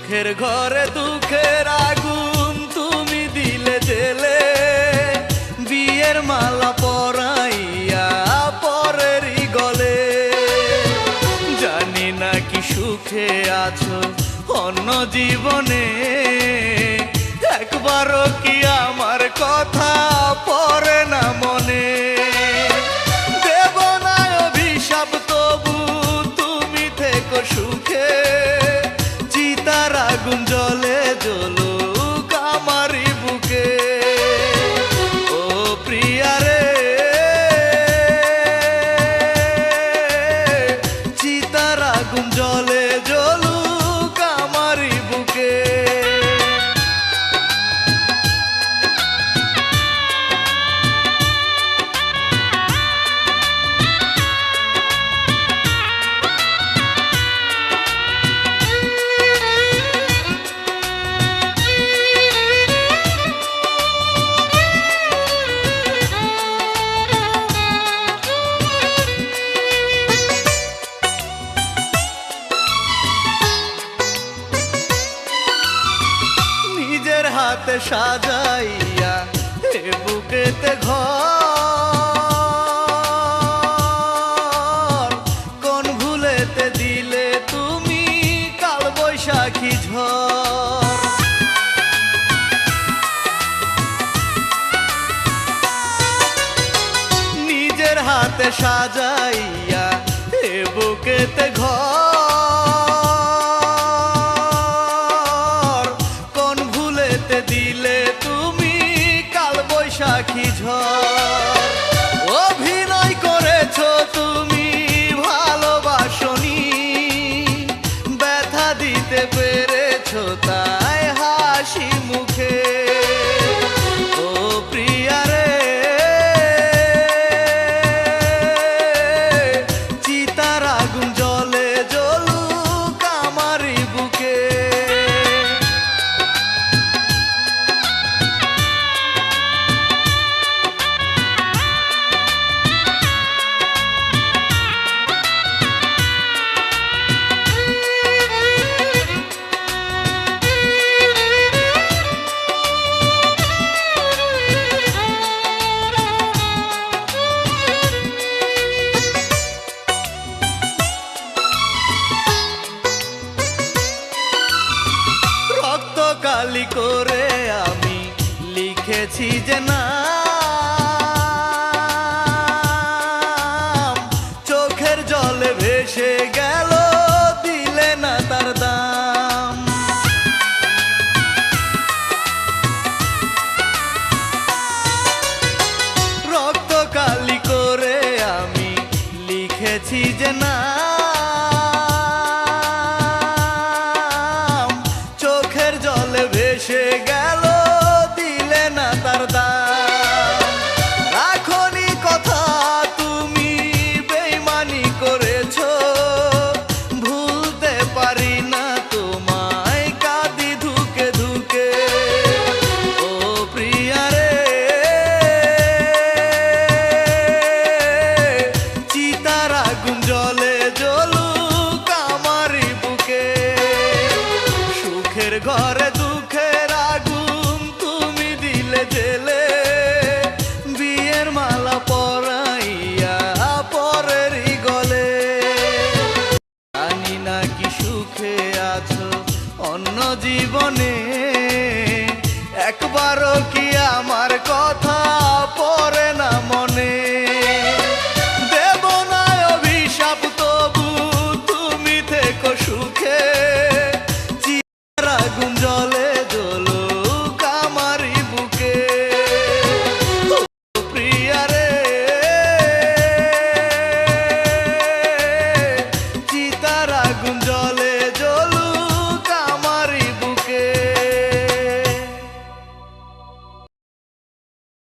সুখের ঘরে দুঃখের আগুন তুমি দিলে জেলে, বিয়ের মালা পরাইয়া পরেরই গলে। জানি না কি সুখে আছো অন্য জীবনে, একবারও কি আমার কথা পড়ে না মনে। দেব না অভিশাপ তবু তুমি থেকো সুখে, চিতার আগুন জ্বলে জ্বলুক আমারই বুকে। ও প্রিয়া রে, চিতার আগুন জ্বলে জ্বলুক আমারই বুকে। নিজের হাতে সাজাইয়া এ বুকেতে ঘর, কোন ভুলেতে দিলে তুমি কাল বৈশাখী ঝড়। নিজের হাতে সাজাইয়া এ বুকেতে ঘর, কোন ভুলেতে দিলে তুমি কাল বৈশাখী ঝড়। অভিনয় করেছো তুমি ভালোবাসনি, ব্যথা দিতে পেরেছো তাই হাসি মুখে। ও প্রিয়া রে, চিতার আগুন জ্বলে জ্বলুক আমারই বুকে। কালি করে আমি লিখেছি যে নাম, চোখের জলে ভেসে গেল দিলে না তার দাম। রক্ত কালি করে আমি লিখেছি যে নাম, চোখের জলে ভেসে গেল দিলে না তার দাম। রাখনি কথা তুমি বেইমানি করেছো, ভুলতে পারি না তোমায় কাঁদি ধুকে ধুকে। ও প্রিয়া রে, চিতার আগুন জ্বলে জ্বলুক আমারই বুকে। সুখের ঘরে দুঃখের আগুন তুমি দিলে জেলে, বিয়ের মালা পরাইয়া পরেরই গলে। জানি না কি সুখে আছো অন্য জীবনে, একবারও কি আমার কথা পড়ে না মনে। দেব না অভিশাপ তবু তুমি থেকো সুখে, চিতার আগুন